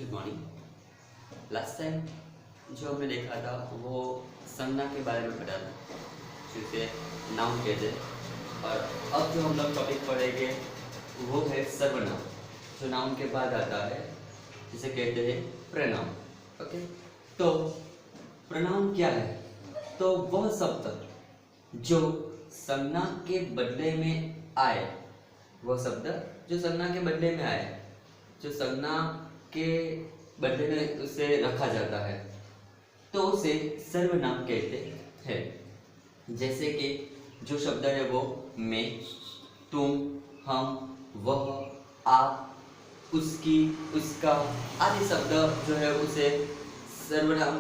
Good morning. Last time जो हमने देखा था वो संज्ञा के बारे में पढ़ा था, जिसे नाउन कहते हैं। और अब जो हम लोग टॉपिक पढ़ेंगे वो है सर्वनाम, जो नाउन के बाद आता है, जिसे कहते हैं प्रनाउन। ओके, तो प्रनाउन क्या है? तो वह शब्द जो संज्ञा के बदले में आए, वह शब्द जो संज्ञा के बदले में आए, जो संज्ञा के बदले में उसे रखा जाता है, तो उसे सर्वनाम कहते हैं। जैसे कि जो शब्द है वो मैं, तुम, हम, वह, आप, उसकी, उसका आदि शब्द जो है उसे सर्वनाम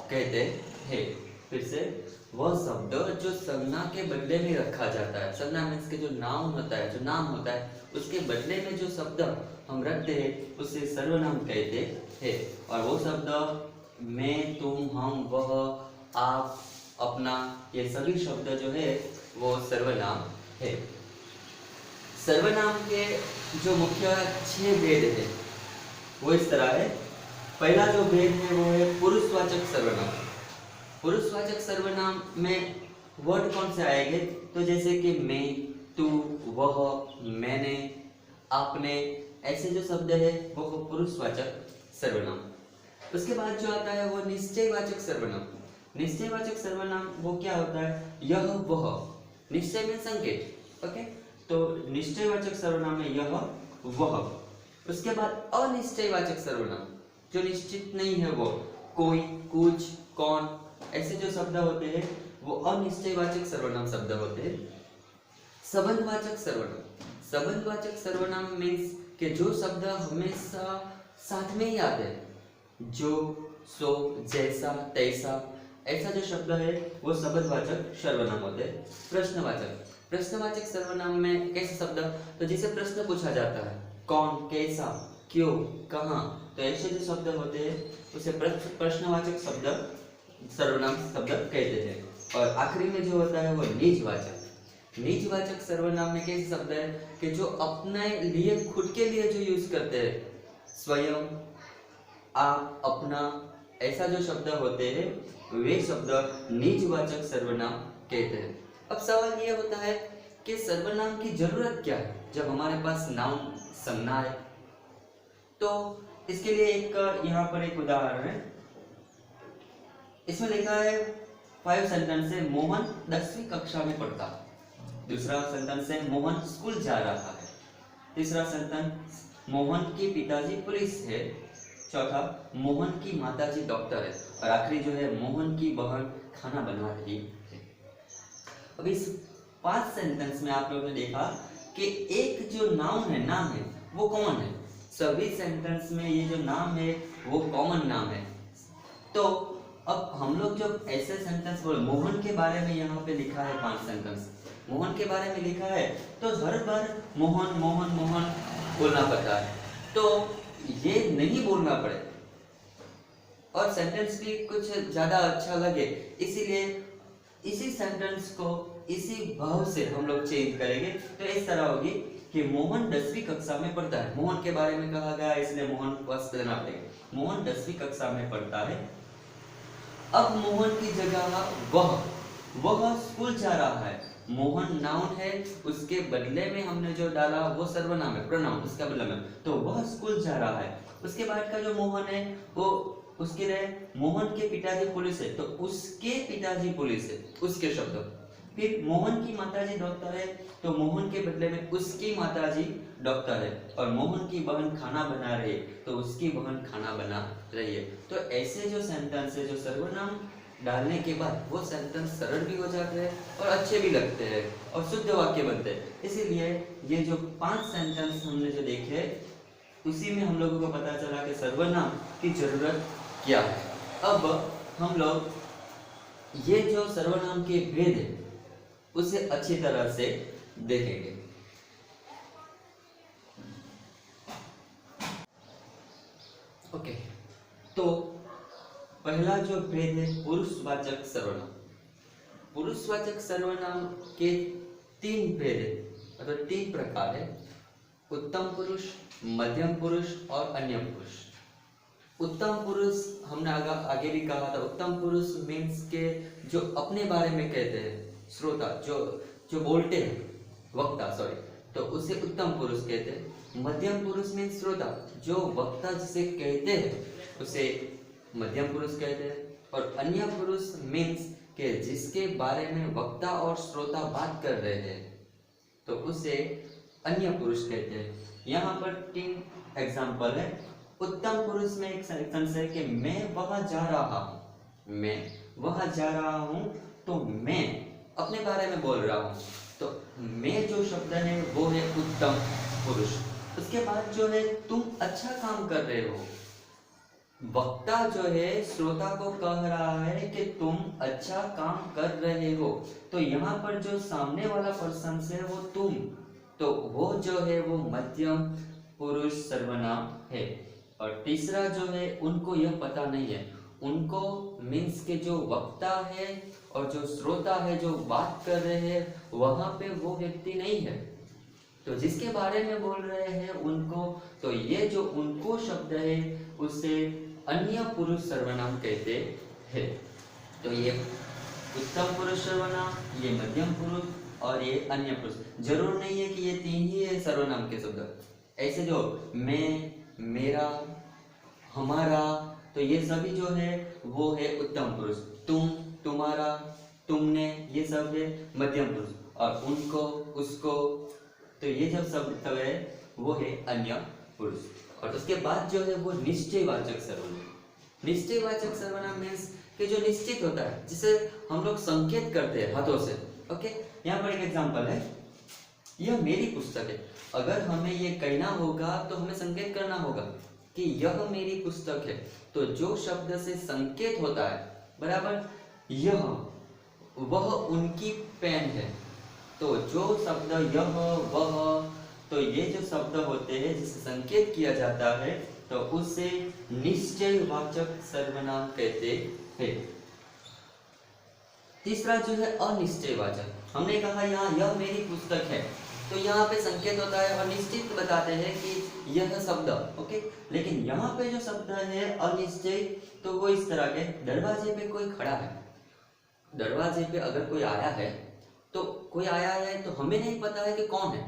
कहते हैं। फिर से वह शब्द जो संज्ञा के बदले में रखा जाता है, संज्ञा मीन्स के जो नाउन होता है, जो नाम होता है, उसके बदले में जो शब्द हम रखते हैं उसे सर्वनाम कहते हैं। और वो शब्द मैं, तुम, हम, वह, आप, अपना, ये सभी शब्द जो है वो सर्वनाम है। सर्वनाम के जो मुख्य 6 भेद है वो इस तरह है। पहला जो भेद है वो है पुरुषवाचक सर्वनाम। पुरुषवाचक सर्वनाम में वर्ड कौन से आएंगे? तो जैसे कि मैं, तू, वह, मैंने, आपने, ऐसे जो शब्द है वो पुरुषवाचक सर्वनाम। उसके बाद जो आता है वो निश्चयवाचक सर्वनाम। निश्चयवाचक सर्वनाम वो क्या होता है? यह, वह। निश्चय में संकेत। ओके, तो निश्चयवाचक सर्वनाम में यह, वह। उसके बाद अनिश्चयवाचक सर्वनाम, जो निश्चित नहीं है, वो कोई, कुछ, कौन, ऐसे जो शब्द होते हैं वो अनिश्चयवाचक सर्वनाम शब्द होते हैं। संबंधवाचक सर्वनाम। संबंधवाचक सर्वनाम मीन्स कि जो शब्द हमेशा साथ में ही आते हैं, जो, सो, जैसा, तैसा, ऐसा जो शब्द है वो संबंधवाचक सर्वनाम होते हैं। प्रश्नवाचक। प्रश्नवाचक सर्वनाम में कैसे शब्द? तो जिसे प्रश्न पूछा जाता है, कौन, कैसा, क्यों, कहाँ, तो ऐसे जो शब्द होते हैं उसे प्रश्नवाचक शब्द सर्वनाम शब्द कहते हैं। और आखिरी में जो होता है वो निजवाचक। निजवाचक सर्वनाम में कैसे शब्द है कि जो अपने लिए, खुद के लिए जो यूज करते हैं, स्वयं, आप, अपना, ऐसा जो शब्द होते हैं वे शब्द निजवाचक सर्वनाम कहते हैं। अब सवाल ये होता है कि सर्वनाम की जरूरत क्या है जब हमारे पास नाउन संज्ञा है? तो इसके लिए एक यहाँ पर एक उदाहरण है। इसमें लिखा है 5 सेंटेंस है, मोहन 10वीं कक्षा में पढ़ता। दूसरा सेंटेंस है, मोहन स्कूल जा रहा है। तीसरा सेंटेंस, मोहन के पिताजी पुलिस है। चौथा, मोहन की माताजी डॉक्टर है। और आखिरी जो है, मोहन की बहन खाना बना रही है। अब इस 5 सेंटेंस में आप लोगों ने देखा कि एक जो नाउन है, नाम है, वो कॉमन है। सभी सेंटेंस में ये जो नाम है वो कॉमन नाम है। तो अब हम लोग जब ऐसे सेंटेंस बोले, मोहन के बारे में यहाँ पे लिखा है 5 सेंटेंस, मोहन के बारे में लिखा है, तो हर बार मोहन मोहन मोहन बोलना पड़ता है। तो ये नहीं बोलना पड़े और सेंटेंस भी कुछ ज्यादा अच्छा लगे, इसीलिए इसी सेंटेंस को इसी भाव से हम लोग चेंज करेंगे। तो इस तरह होगी कि मोहन 10वीं कक्षा में पढ़ता है। मोहन के बारे में कहा गया इसलिए मोहन वस्त लेना पड़ेगा। मोहन 10वीं कक्षा में पढ़ता है। अब मोहन की जगह वह स्कूल जा रहा है। मोहन नाउन है, उसके बदले में हमने जो डाला वो सर्वनाम है, प्रनाउन, उसका बदले में, तो वह स्कूल जा रहा है। उसके बाद का जो मोहन है वो उसके रहे, मोहन के पिताजी पुलिस है, तो उसके पिताजी पुलिस है, उसके शब्द। फिर मोहन की माताजी डॉक्टर है, तो मोहन के बदले में उसकी माताजी डॉक्टर है। और मोहन की बहन खाना बना रही है, तो उसकी बहन खाना बना रही है। तो ऐसे जो सेंटेंस है, जो सर्वनाम डालने के बाद वो सेंटेंस सरल भी हो जाते हैं और अच्छे भी लगते हैं और शुद्ध वाक्य बनते हैं। इसीलिए ये जो 5 सेंटेंस हमने जो देखे, उसी में हम लोगों को पता चला कि सर्वनाम की जरूरत क्या है। अब हम लोग ये जो सर्वनाम के भेद है उसे अच्छी तरह से देखेंगे। ओके, तो पहला जो भेद है पुरुषवाचक सर्वनाम। पुरुषवाचक सर्वनाम के 3 भेद है, मतलब 3 प्रकार है। उत्तम पुरुष, मध्यम पुरुष और अन्य पुरुष। उत्तम पुरुष हमने आगे भी कहा था, उत्तम पुरुष मीन्स के जो अपने बारे में कहते हैं, श्रोता जो जो बोलते हैं, वक्ता सॉरी, तो उसे उत्तम पुरुष कहते हैं। मध्यम पुरुष मीन्स श्रोता, जो वक्ता जिसे कहते हैं उसे मध्यम पुरुष कहते हैं। और अन्य पुरुष मीन्स के जिसके बारे में वक्ता और श्रोता बात कर रहे हैं तो उसे अन्य पुरुष कहते हैं। यहाँ पर 3 एग्जाम्पल है। उत्तम पुरुष में एक सेंटेंस है कि मैं वहां जा रहा हूँ, मैं वहां जा रहा हूँ, तो मैं अपने बारे में बोल रहा हूँ, तो मैं जो शब्द है वो है उत्तम पुरुष। उसके बाद जो है तुम अच्छा काम कर रहे हो, वक्ता जो है श्रोता को कह रहा है कि तुम अच्छा काम कर रहे हो, तो यहाँ पर जो सामने वाला पर्सन है वो तुम, तो वो जो है वो मध्यम पुरुष सर्वनाम है। और तीसरा जो है उनको यह पता नहीं है, उनको मीन्स के जो वक्ता है और जो श्रोता है जो बात कर रहे हैं वहां पे वो व्यक्ति नहीं है, तो जिसके बारे में बोल रहे हैं उनको, तो ये जो उनको शब्द है उसे अन्य पुरुष सर्वनाम कहते हैं। तो ये उत्तम पुरुष सर्वनाम, ये मध्यम पुरुष और ये अन्य पुरुष। जरूर नहीं है कि ये 3 ही है सर्वनाम के शब्द, ऐसे जो मैं, मेरा, हमारा, तो ये सभी जो है वो है उत्तम पुरुष। तुम, तुम्हारा, तुमने, ये सब है मध्यम पुरुष। और उनको, उसको, तो ये जब शब्द है वो है अन्य पुरुष। और उसके बाद जो है वो निश्चयवाचक सर्वनाम। निश्चयवाचक सर्वनाम मीन्स कि जो निश्चित होता है, जिसे हम लोग संकेत करते हैं हाथों से। ओके, यहाँ पर एक एग्जांपल है, यह मेरी पुस्तक है। अगर हमें ये कहना होगा तो हमें संकेत करना होगा कि यह मेरी पुस्तक है, तो जो शब्द से संकेत होता है बराबर, यह, वह उनकी पेन है, तो जो शब्द यह, वह, तो ये जो शब्द होते हैं जिसे संकेत किया जाता है तो उसे निश्चयवाचक सर्वनाम कहते हैं। तीसरा जो है अनिश्चयवाचक, हमने कहा यहाँ यह मेरी पुस्तक है, तो यहाँ पे संकेत होता है और निश्चित बताते हैं कि यह शब्द, ओके। लेकिन यहाँ पे जो शब्द है अनिश्चय, तो वो इस तरह के, दरवाजे पे कोई खड़ा है, दरवाजे पे अगर कोई आया है तो कोई आया है तो हमें नहीं पता है कि कौन है,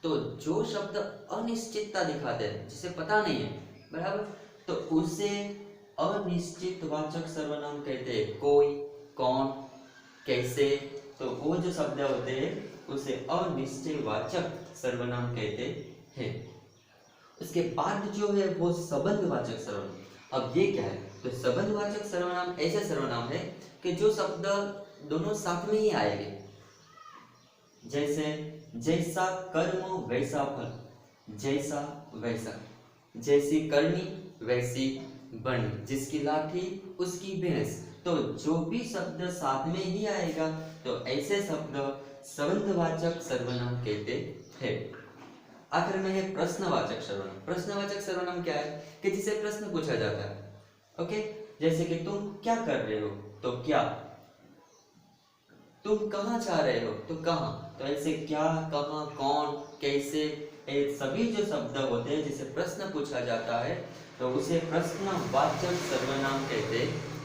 तो जो शब्द अनिश्चितता दिखाते हैं, जिसे पता नहीं है बराबर, तो उसे अनिश्चितवाचक सर्वनाम कहते हैं। कोई, कौन, कैसे, तो वो जो शब्द होते हैं उसे अनिश्चयवाचक सर्वनाम कहते हैं। उसके बाद जो है वो संबंधवाचक सर्वनाम। अब ये क्या है, तो संबंधवाचक सर्वनाम ऐसे सर्वनाम है कि जो शब्द दोनों साथ में ही आएंगे, जैसे जैसा कर्म वैसा फल, जैसा वैसा, जैसी करनी वैसी बनी, जिसकी लाठी उसकी भैंस, तो जो भी शब्द साथ में ही आएगा तो ऐसे शब्द संबंधवाचक सर्वनाम कहते हैं। आखिर में है प्रश्नवाचक सर्वनाम। प्रश्नवाचक सर्वनाम क्या है कि जिसे प्रश्न पूछा जाता है, ओके। जैसे कि तुम क्या कर रहे हो, तो क्या, तुम कहाँ जा रहे हो, तो कहाँ, तो ऐसे क्या, कहाँ, कौन, कैसे, ये सभी जो शब्द होते हैं जिसे प्रश्न पूछा जाता है तो उसे प्रश्नवाचक सर्वनाम कहते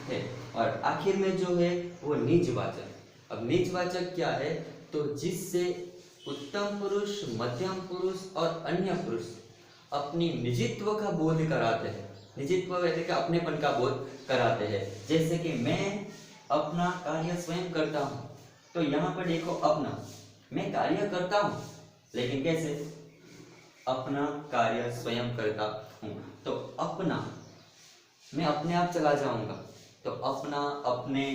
हैं। और आखिर में जो है वो निजवाचक। अब निजवाचक क्या है, तो जिससे उत्तम पुरुष, मध्यम पुरुष और अन्य पुरुष अपनी निजित्व का बोध कराते हैं। निजित्व वैसे कि अपनेपन का बोध कराते हैं। जैसे कि मैं अपना कार्य स्वयं करता हूँ, तो यहाँ पर देखो अपना, मैं कार्य करता हूँ लेकिन कैसे, अपना कार्य स्वयं करता हूँ, तो अपना, मैं अपने आप चला जाऊंगा, तो अपना, अपने,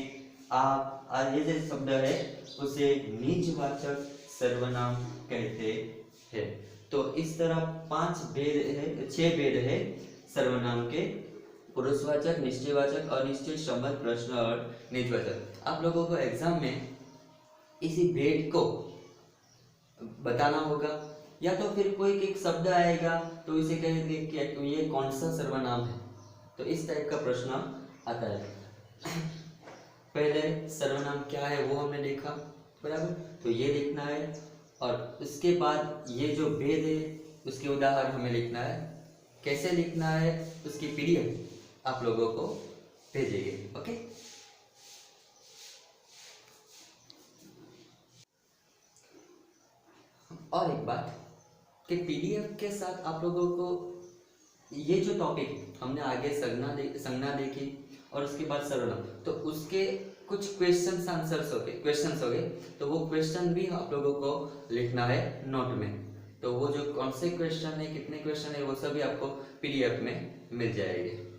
आप, ये जो शब्द है उसे निजवाचक सर्वनाम कहते हैं। तो इस तरह 5 भेद है, 6 भेद है सर्वनाम के, पुरुषवाचक, निश्चयवाचक, अनिश्चय, संबंध, प्रश्न और निजवाचक। आप लोगों को एग्जाम में इसी भेद को बताना होगा, या तो फिर कोई एक शब्द आएगा तो इसे कहेंगे कि तो ये कौन सा सर्वनाम है, तो इस टाइप का प्रश्न आता है। पहले सर्वनाम क्या है वो हमने देखा बराबर, तो ये लिखना है, और उसके बाद ये जो भेद है उसके उदाहरण हमें लिखना है। कैसे लिखना है, उसकी पीडीएफ आप लोगों को भेजेंगे। ओके, और एक बात कि पीडीएफ के साथ आप लोगों को ये जो टॉपिक हमने आगे संज्ञा देखी और उसके बाद सर्वनाम, तो उसके कुछ क्वेश्चंस हो गए, तो वो क्वेश्चन भी आप लोगों को लिखना है नोट में। तो वो जो कौन से क्वेश्चन है, कितने क्वेश्चन है, वो सभी आपको पीडीएफ में मिल जाएंगे।